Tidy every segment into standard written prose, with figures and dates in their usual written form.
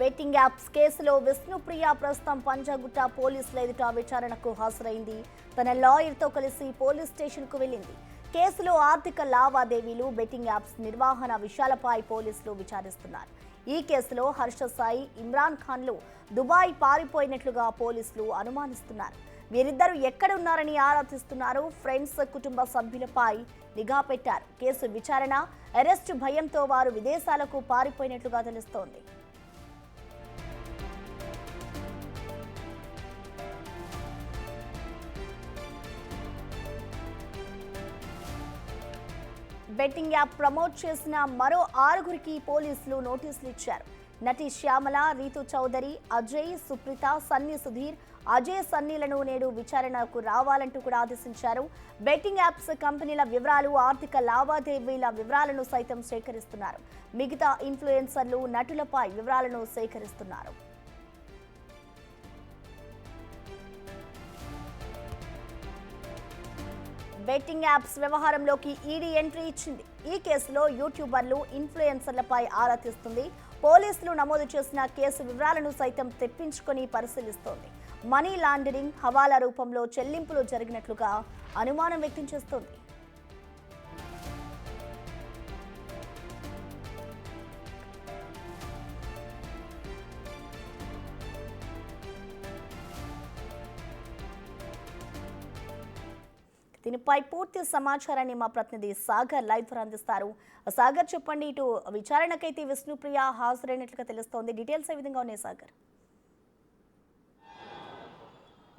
Betting apps కేసులో విష్ణుప్రియ ప్రస్తుతం పంజాగుట్ట పోలీసుల ఎదుట విచారణకు హాజరైంది. తన లాయర్తో కలిసి పోలీస్ స్టేషన్కు వెళ్లింది. కేసులో ఆర్థిక లావాదేవీలు, బెట్టింగ్ యాప్స్ నిర్వహణ విషయాలపై పోలీసులు విచారిస్తున్నారు. ఈ కేసులో హర్ష సాయి, ఇమ్రాన్ ఖాన్లు దుబాయ్ పారిపోయినట్లుగా పోలీసులు అనుమానిస్తున్నారు. వీరిద్దరూ ఎక్కడున్నారని ఆరా తీస్తున్నారు. ఫ్రెండ్స్, కుటుంబ సభ్యులపై నిఘా పెట్టారు. కేసు విచారణ, అరెస్టు భయంతో వారు విదేశాలకు పారిపోయినట్లుగా తెలుస్తోంది. బెట్టింగ్ యాప్ ప్రమోట్ చేసిన మరో 6గురికి పోలీసులు నోటీసులు ఇచ్చారు. నటి శ్యామల, రీతు చౌదరి, అజయ్, సుప్రీత, సన్నీ సుధీర్, అజయ్, సన్నీలను నేడు విచారణకు రావాలంటూ కూడా ఆదేశించారు. బెట్టింగ్ యాప్స్ కంపెనీల వివరాలు, ఆర్థిక లావాదేవీల వివరాలను సైతం సేకరిస్తున్నారు. మిగతా ఇన్ఫ్లుయెన్సర్లు, నటులపై వివరాలను సేకరిస్తున్నారు. బెట్టింగ్ యాప్స్ వ్యవహారంలోకి ఈడీ ఎంట్రీ ఇచ్చింది. ఈ కేసులో యూట్యూబర్లు, ఇన్ఫ్లుయెన్సర్లపై ఆరా తీస్తుంది. పోలీసులు నమోదు చేసిన కేసు వివరాలను సైతం తెప్పించుకొని పరిశీలిస్తోంది. మనీ లాండరింగ్, హవాలా రూపంలో చెల్లింపులు జరిగినట్లుగా అనుమానం వ్యక్తం చేస్తోంది. దీనిపై పూర్తి సమాచారాన్ని మా ప్రతినిధి సాగర్ లైవ్ ద్వారా అందిస్తారు. సాగర్, చెప్పండి, ఇటు విచారణకైతే విష్ణుప్రియ హాజరైనట్లుగా తెలుస్తోంది. డీటెయిల్స్ ఏ విధంగా ఉన్నాయి సాగర్?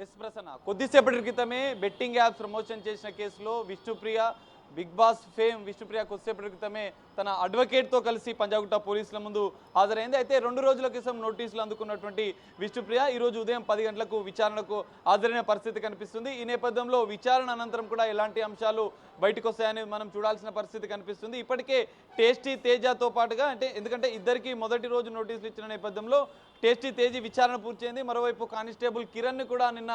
ఎస్ ప్రసన్న, కొద్దిసేపటి క్రితమే బెట్టింగ్ యాప్స్ ప్రమోషన్ చేసిన కేసులో Vishnupriya, Bigg Boss fame Vishnupriya కొద్దిసేపటి క్రితమే తన అడ్వకేట్తో కలిసి పంజాగుట్ట పోలీసుల ముందు హాజరైంది. అయితే 2 రోజుల క్రితం నోటీసులు అందుకున్నటువంటి విష్ణుప్రియ ఈరోజు ఉదయం 10 గంటలకు విచారణకు హాజరైన పరిస్థితి కనిపిస్తుంది. ఈ నేపథ్యంలో విచారణ అనంతరం కూడా ఎలాంటి అంశాలు బయటకు వస్తాయని మనం చూడాల్సిన పరిస్థితి కనిపిస్తుంది. ఇప్పటికే టేస్టీ తేజతో పాటుగా ఎందుకంటే ఇద్దరికి మొదటి రోజు నోటీసులు ఇచ్చిన నేపథ్యంలో టేస్టీ తేజీ విచారణ పూర్తయింది. మరోవైపు కానిస్టేబుల్ కిరణ్ కూడా నిన్న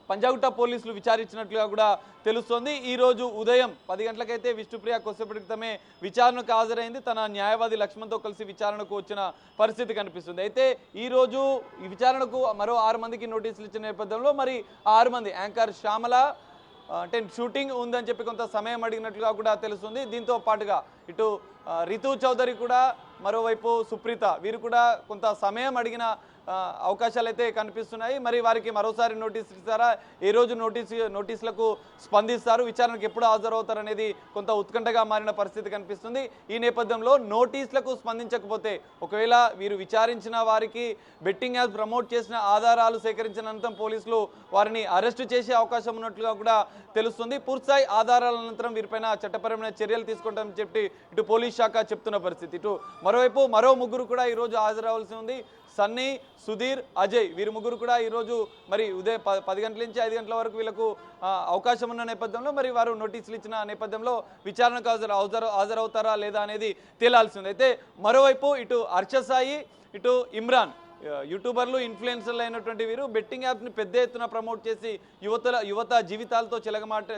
పంజాగుట్ట పోలీసులు విచారించినట్లుగా కూడా తెలుస్తోంది. ఈ రోజు ఉదయం 10 గంటలకైతే విష్ణుప్రియ కొద్దిసేపటి క్రితమే విచారణకు హాజరైంది. తన న్యాయవాది లక్ష్మణ్తో కలిసి విచారణకు వచ్చిన పరిస్థితి కనిపిస్తుంది. అయితే ఈ రోజు ఈ విచారణకు మరో 6 మందికి నోటీసులు ఇచ్చిన నేపథ్యంలో మరి 6 మంది యాంకర్ శ్యామల షూటింగ్ ఉందని చెప్పి కొంత సమయం అడిగినట్లుగా కూడా తెలుస్తుంది. దీంతో పాటుగా ఇటు రితు చౌదరి కూడా, మరోవైపు సుప్రీత, వీరు కూడా కొంత సమయం అడిగిన అవకాశాలు అయితే కనిపిస్తున్నాయి. మరి వారికి మరోసారి నోటీసులు ఇస్తారా, ఏ రోజు నోటీసులకు స్పందిస్తారు, విచారణకు ఎప్పుడు హాజరవుతారు అనేది కొంత ఉత్కంఠగా మారిన పరిస్థితి కనిపిస్తుంది. ఈ నేపథ్యంలో నోటీసులకు స్పందించకపోతే, ఒకవేళ వీరు విచారించిన వారికి బెట్టింగ్ యాప్ ప్రమోట్ చేసిన ఆధారాలు సేకరించిన అనంతరం పోలీసులు వారిని అరెస్టు చేసే అవకాశం ఉన్నట్లుగా కూడా తెలుస్తుంది. పూర్తిస్థాయి ఆధారాల అనంతరం వీరిపైన చట్టపరమైన చర్యలు తీసుకుంటామని చెప్పి ఇటు పోలీస్ శాఖ చెప్తున్న పరిస్థితి. ఇటు మరోవైపు మరో 3 కూడా ఈరోజు హాజరవలసి ఉంది. సన్నీ, సుధీర్, అజయ్, వీరు 3 కూడా ఈరోజు మరి ఉదయం 10 గంటల నుంచి 5 గంటల వరకు వీళ్ళకు అవకాశం ఉన్న నేపథ్యంలో మరి వారు నోటీసులు ఇచ్చిన నేపథ్యంలో విచారణకు హాజరవుతారా లేదా అనేది తేలాల్సి ఉంది. అయితే మరోవైపు ఇటు హర్ష సాయి, ఇటు ఇమ్రాన్, యూట్యూబర్లు, ఇన్ఫ్లుయెన్సర్లు అయినటువంటి వీరు బెట్టింగ్ యాప్ని పెద్ద ఎత్తున ప్రమోట్ చేసి యువత జీవితాలతో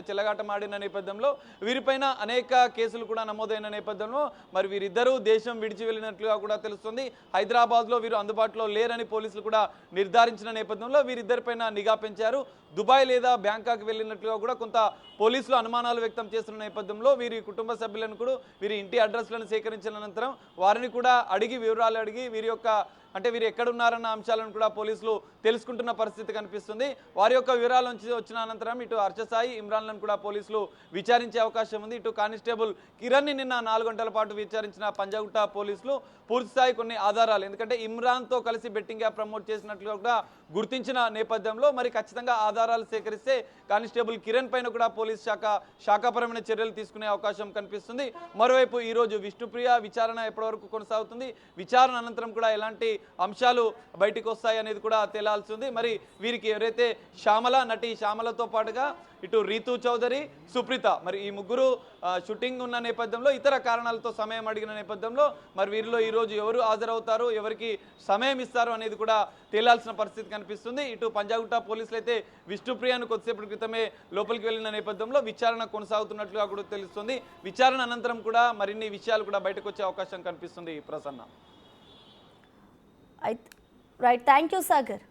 చెలగాటమాడిన నేపథ్యంలో వీరిపైన అనేక కేసులు కూడా నమోదైన నేపథ్యంలో మరి వీరిద్దరూ దేశం విడిచి వెళ్ళినట్లుగా కూడా తెలుస్తుంది. హైదరాబాద్లో వీరు అందుబాటులో లేరని పోలీసులు కూడా నిర్ధారించిన నేపథ్యంలో వీరిద్దరిపైన నిఘా పెంచారు. దుబాయ్ లేదా బ్యాంకాక్ వెళ్ళినట్లుగా కూడా కొంత పోలీసులు అనుమానాలు వ్యక్తం చేస్తున్న నేపథ్యంలో వీరి కుటుంబ సభ్యులను కూడా, వీరి ఇంటి అడ్రస్లను సేకరించిన అనంతరం వారిని కూడా వివరాలు అడిగి వీరు ఎక్కడున్నారన్న అంశాలను కూడా పోలీసులు తెలుసుకుంటున్న పరిస్థితి కనిపిస్తుంది. వారి యొక్క వివరాల నుంచి వచ్చిన అనంతరం ఇటు హర్ష సాయి, ఇమ్రాన్లను కూడా పోలీసులు విచారించే అవకాశం ఉంది. ఇటు కానిస్టేబుల్ కిరణ్ని నిన్న 4 గంటల పాటు విచారించిన పంజాగుట్ట పోలీసులు పూర్తిస్థాయి కొన్ని ఆధారాలు, ఎందుకంటే ఇమ్రాన్తో కలిసి బెట్టింగ్ యాప్ ప్రమోట్ చేసినట్లుగా కూడా గుర్తించిన నేపథ్యంలో మరి ఖచ్చితంగా ఆధారాలు సేకరిస్తే కానిస్టేబుల్ కిరణ్ పైన కూడా పోలీస్ శాఖాపరమైన చర్యలు తీసుకునే అవకాశం కనిపిస్తుంది. మరోవైపు ఈరోజు విష్ణుప్రియ విచారణ ఎప్పటివరకు కొనసాగుతుంది, విచారణ అనంతరం కూడా ఎలాంటి అంశాలు బయటికి వస్తాయి అనేది కూడా తేలాల్సి ఉంది. మరి వీరికి ఎవరైతే నటి శ్యామలతో పాటుగా ఇటు రీతు చౌదరి, సుప్రీత, మరి ఈ 3 షూటింగ్ ఉన్న నేపథ్యంలో ఇతర కారణాలతో సమయం అడిగిన నేపథ్యంలో మరి వీరిలో ఈరోజు ఎవరు హాజరవుతారు, ఎవరికి సమయం ఇస్తారు అనేది కూడా తేలాల్సిన పరిస్థితి కనిపిస్తుంది. ఇటు పంజాగుట్ట పోలీసులు అయితే విష్ణుప్రియను కొద్దిసేపటి క్రితమే లోపలికి వెళ్ళిన నేపథ్యంలో విచారణ కొనసాగుతున్నట్లుగా కూడా తెలుస్తుంది. విచారణ అనంతరం కూడా మరిన్ని విషయాలు కూడా బయటకు వచ్చే అవకాశం కనిపిస్తుంది. Prasanna. Right, thank you Sagar.